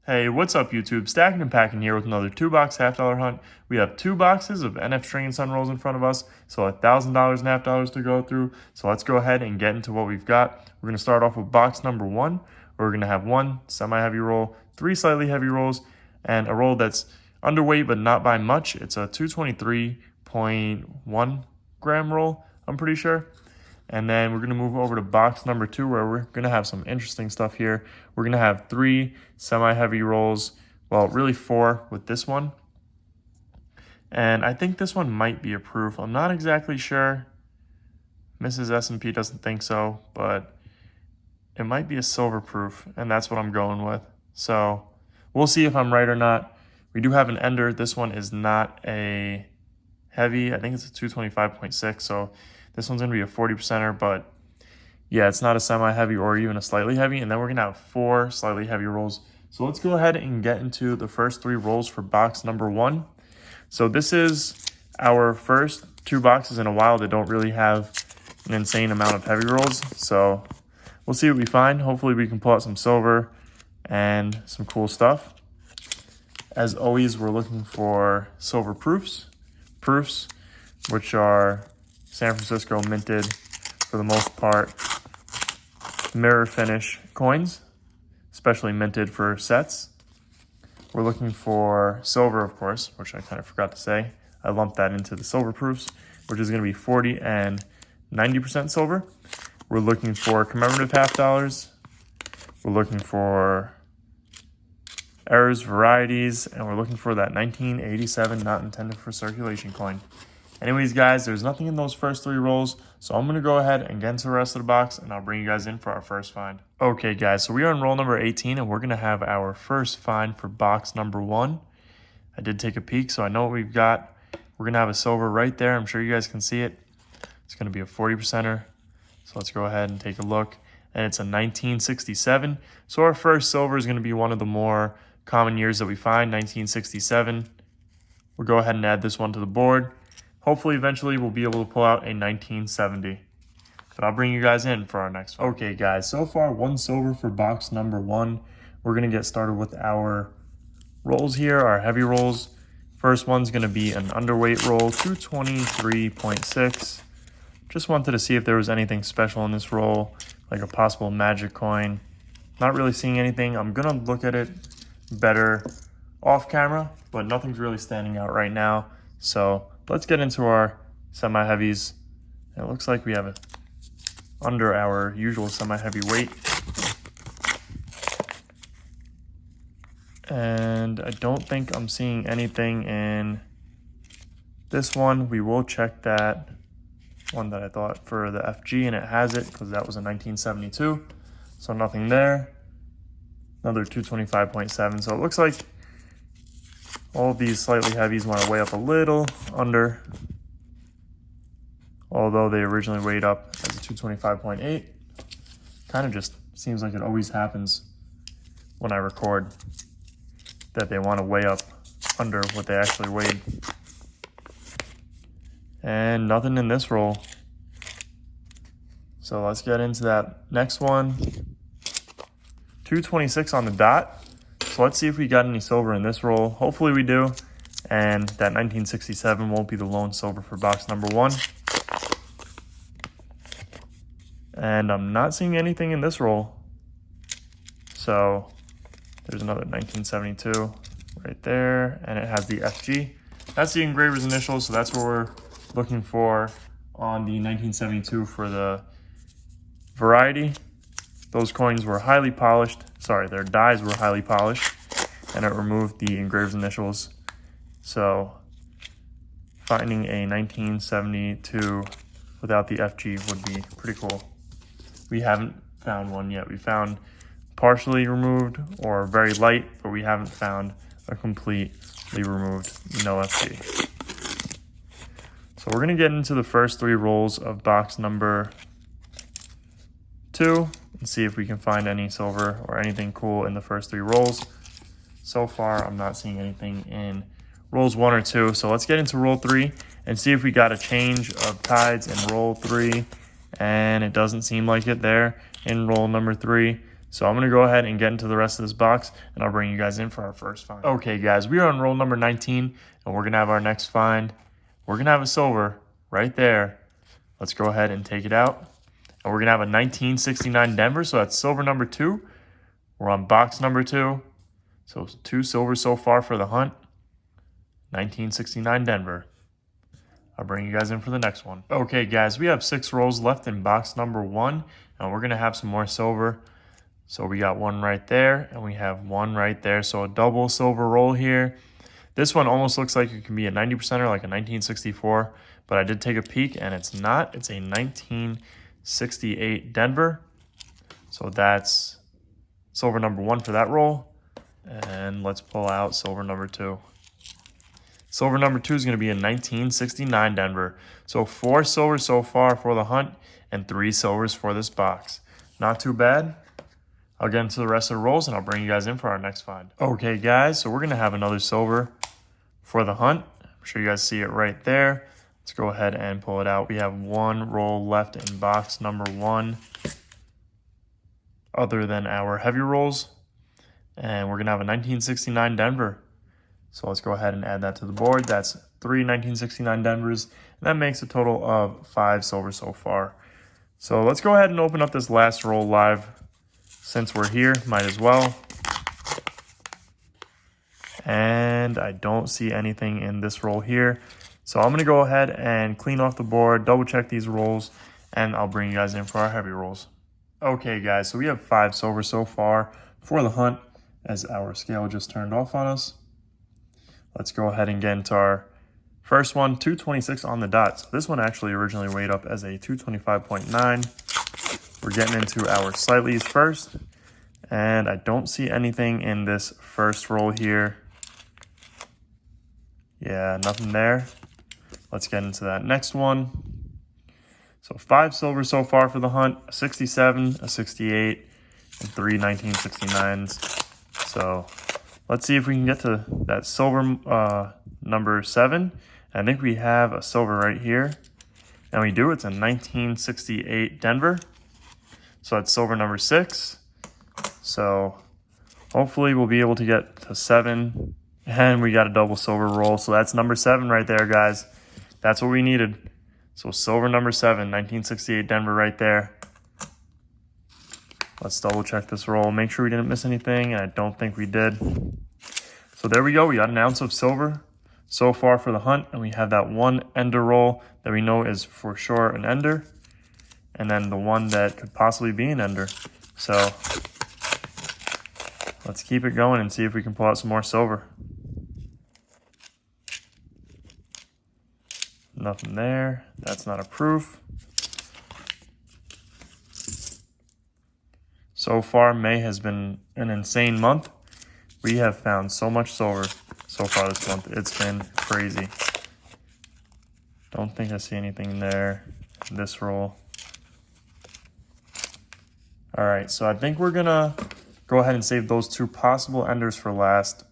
Hey, what's up YouTube? Stacking and Packing here with another 2-box half-dollar hunt. We have 2 boxes of NF String and Sun rolls in front of us, so $1,000 in half-dollars to go through. So let's go ahead and get into what we've got. We're going to start off with box number 1, where we're going to have 1 semi-heavy roll, 3 slightly heavy rolls, and a roll that's underweight but not by much. It's a 223.1 gram roll, I'm pretty sure. And then we're going to move over to box number 2, where we're going to have some interesting stuff here. We're going to have 3 semi-heavy rolls, well, really 4 with this one. And I think this one might be a proof. I'm not exactly sure. Mrs. S&P doesn't think so, but it might be a silver proof, and that's what I'm going with. So we'll see if I'm right or not. We do have an ender. This one is not a heavy. I think it's a 225.6, so this one's going to be a 40%er, but yeah, it's not a semi-heavy or even a slightly heavy. And then we're going to have 4 slightly heavy rolls. So let's go ahead and get into the first 3 rolls for box number 1. So this is our first 2 boxes in a while that don't really have an insane amount of heavy rolls. So we'll see what we find. Hopefully we can pull out some silver and some cool stuff. As always, we're looking for silver proofs, which are San Francisco minted, for the most part, mirror finish coins, especially minted for sets. We're looking for silver, of course, which I kind of forgot to say. I lumped that into the silver proofs, which is going to be 40 and 90% silver. We're looking for commemorative half-dollars. We're looking for errors, varieties, and we're looking for that 1987 not intended for circulation coin. Anyways, guys, there's nothing in those first 3 rolls, so I'm going to go ahead and get into the rest of the box, and I'll bring you guys in for our first find. Okay, guys, so we are on roll number 18, and we're going to have our first find for box number 1. I did take a peek, so I know what we've got. We're going to have a silver right there. I'm sure you guys can see it. It's going to be a 40%er, so let's go ahead and take a look. And it's a 1967, so our first silver is going to be one of the more common years that we find, 1967. We'll go ahead and add this one to the board. Hopefully, eventually, we'll be able to pull out a 1970. But I'll bring you guys in for our next one. Okay, guys, so far 1 silver for box number 1. We're going to get started with our rolls here, our heavy rolls. First one's going to be an underweight roll, 223.6. Just wanted to see if there was anything special in this roll, like a possible magic coin. Not really seeing anything. I'm going to look at it better off camera, but nothing's really standing out right now. So let's get into our semi-heavies. It looks like we have it under our usual semi-heavy weight. And I don't think I'm seeing anything in this one. We will check that one that I thought for the FG, and it has it because that was a 1972. So nothing there. Another 225.7. So it looks like all of these slightly heavies want to weigh up a little under, although they originally weighed up as a 225.8. Kind of just seems like it always happens when I record that they want to weigh up under what they actually weighed. And nothing in this roll. So let's get into that next one. 226 on the dot. So let's see if we got any silver in this roll. Hopefully we do. And that 1967 won't be the lone silver for box number 1. And I'm not seeing anything in this roll. So there's another 1972 right there. And it has the FG. That's the engraver's initials, so that's what we're looking for on the 1972 for the variety. Those coins were highly polished. Sorry, their dies were highly polished, and it removed the engraver's initials. So finding a 1972 without the FG would be pretty cool. We haven't found one yet. We found partially removed or very light, but we haven't found a completely removed no FG. So we're going to get into the first 3 rolls of box number 2 and see if we can find any silver or anything cool in the first 3 rolls. So far, I'm not seeing anything in rolls 1 or 2. So let's get into roll 3 and see if we got a change of tides in roll 3. And it doesn't seem like it there in roll number 3. So I'm going to go ahead and get into the rest of this box, and I'll bring you guys in for our first find. Okay, guys, we are on roll number 19, and we're going to have our next find. We're going to have a silver right there. Let's go ahead and take it out. And we're going to have a 1969 Denver, so that's silver number 2. We're on box number 2. So 2 silvers so far for the hunt. 1969 Denver. I'll bring you guys in for the next one. Okay, guys, we have 6 rolls left in box number 1, and we're going to have some more silver. So we got 1 right there, and we have 1 right there. So a double silver roll here. This one almost looks like it can be a 90%er, like a 1964, but I did take a peek, and it's not. It's a 1968 Denver. So that's silver number 1 for that roll. And let's pull out silver number 2. Silver number 2 is going to be a 1969 Denver. So 4 silvers so far for the hunt and 3 silvers for this box. Not too bad. I'll get into the rest of the rolls and I'll bring you guys in for our next find. Okay, guys, so we're going to have another silver for the hunt. I'm sure you guys see it right there. Let's go ahead and pull it out. We have 1 roll left in box number 1 other than our heavy rolls. And we're going to have a 1969 Denver. So let's go ahead and add that to the board. That's 3 1969 Denvers. And that makes a total of 5 silvers so far. So let's go ahead and open up this last roll live. Since we're here, might as well. And I don't see anything in this roll here. So I'm going to go ahead and clean off the board, double check these rolls, and I'll bring you guys in for our heavy rolls. Okay, guys, so we have 5 silver so far for the hunt as our scale just turned off on us. Let's go ahead and get into our first one, 226 on the dot. So this one actually originally weighed up as a 225.9. We're getting into our slightlies first, and I don't see anything in this first roll here. Yeah, nothing there. Let's get into that next one. So 5 silver so far for the hunt, a 67, a 68, and 3 1969s. So let's see if we can get to that silver number 7. I think we have a silver right here. And we do. It's a 1968 Denver. So that's silver number 6. So hopefully we'll be able to get to 7. And we got a double silver roll. So that's number 7 right there, guys. That's what we needed. So silver number 7, 1968 Denver right there. Let's double check this roll. Make sure we didn't miss anything. And I don't think we did. So there we go. We got an ounce of silver so far for the hunt. And we have that 1 ender roll that we know is for sure an ender. And then the one that could possibly be an ender. So let's keep it going and see if we can pull out some more silver. Nothing there. That's not a proof. So far, May has been an insane month. We have found so much silver so far this month. It's been crazy. Don't think I see anything there in this roll. All right, so I think we're going to go ahead and save those 2 possible enders for last.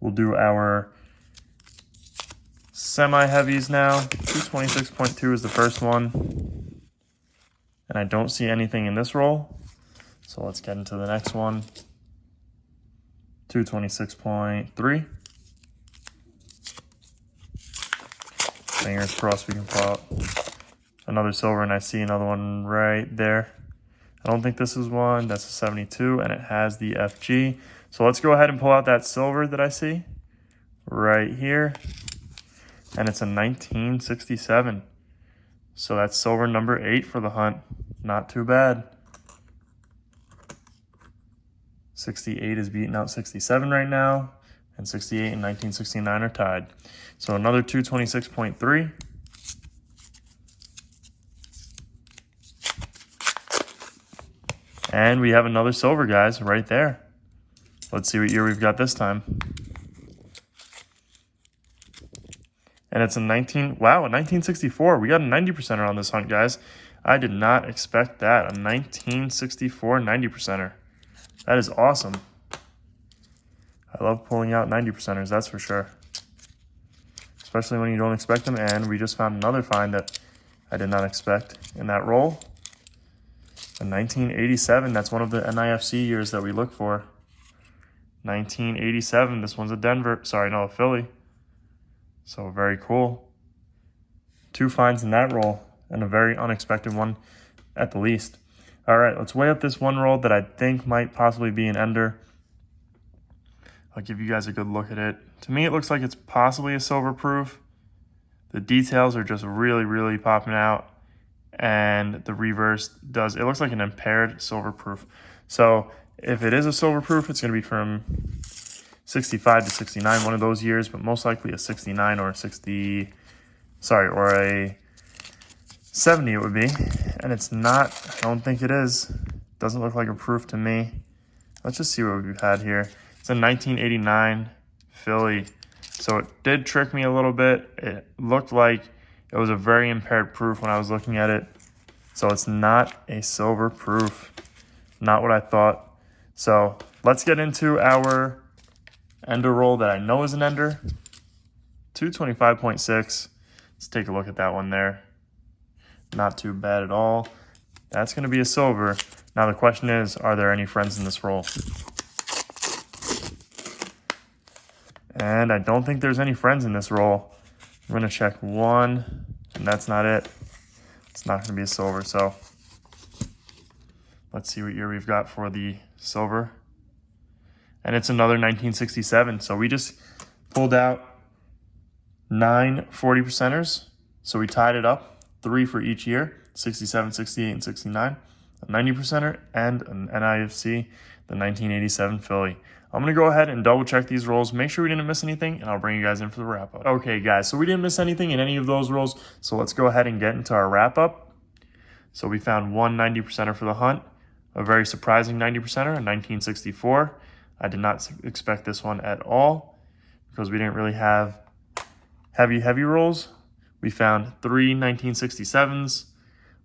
We'll do our semi-heavies now. 226.2 is the first one. And I don't see anything in this roll. So let's get into the next one. 226.3. Fingers crossed we can pull out another silver, and I see another one right there. I don't think this is one. That's a 72, and it has the FG. So let's go ahead and pull out that silver that I see right here. And it's a 1967. So that's silver number 8 for the hunt. Not too bad. 68 is beating out 67 right now. And 68 and 1969 are tied. So another 226.3. And we have another silver, guys, right there. Let's see what year we've got this time. And it's a 1964. We got a 90%er on this hunt, guys. I did not expect that. A 1964 90%er. That is awesome. I love pulling out 90%ers, that's for sure. Especially when you don't expect them. And we just found another find that I did not expect in that roll. A 1987, that's one of the NIFC years that we look for. 1987, this one's a Philly. So very cool. 2 finds in that roll, and a very unexpected one at the least. All right, let's weigh up this one roll that I think might possibly be an ender. I'll give you guys a good look at it. To me, it looks like it's possibly a silver proof. The details are just really, really popping out. And the reverse it looks like an impaired silver proof. So if it is a silver proof, it's going to be from 65 to 69, one of those years, but most likely a 69 or a 60, or a 70 it would be. And it's not, I don't think it is. Doesn't look like a proof to me. Let's just see what we've had here. It's a 1989 Philly. So it did trick me a little bit. It looked like it was a very impaired proof when I was looking at it. So it's not a silver proof. Not what I thought. So let's get into our ender roll that I know is an ender. 225.6. Let's take a look at that one there. Not too bad at all. That's going to be a silver. Now the question is, are there any friends in this roll? And I don't think there's any friends in this roll. I'm going to check one, and that's not it. It's not going to be a silver, so let's see what year we've got for the silver. And it's another 1967. So we just pulled out 9 40%ers. So we tied it up, 3 for each year, 67, 68, and 69. A 90%er and an NIFC, the 1987 Philly. I'm going to go ahead and double check these rolls, make sure we didn't miss anything, and I'll bring you guys in for the wrap up. Okay guys, so we didn't miss anything in any of those rolls, so let's go ahead and get into our wrap up. So we found one 90%er for the hunt, a very surprising 90%er, a 1964. I did not expect this one at all because we didn't really have heavy rolls. We found 3 1967s,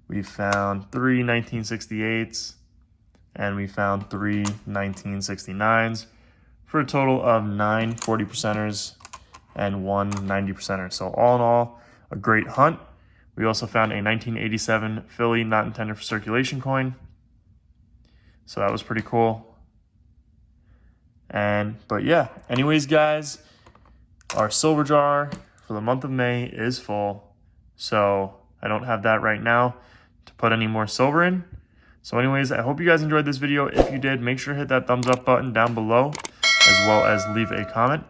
we found 3 1968s, and we found 3 1969s. For a total of 9 40%ers and 1 90%er. So all in all, a great hunt. We also found a 1987 Philly not intended for circulation coin. So that was pretty cool. But yeah, anyways guys, our silver jar for the month of May is full. So I don't have that right now to put any more silver in. So anyways, I hope you guys enjoyed this video. If you did, make sure to hit that thumbs up button down below, as well as leave a comment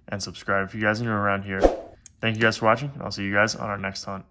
and subscribe if you guys are new around here. Thank you guys for watching, and I'll see you guys on our next hunt.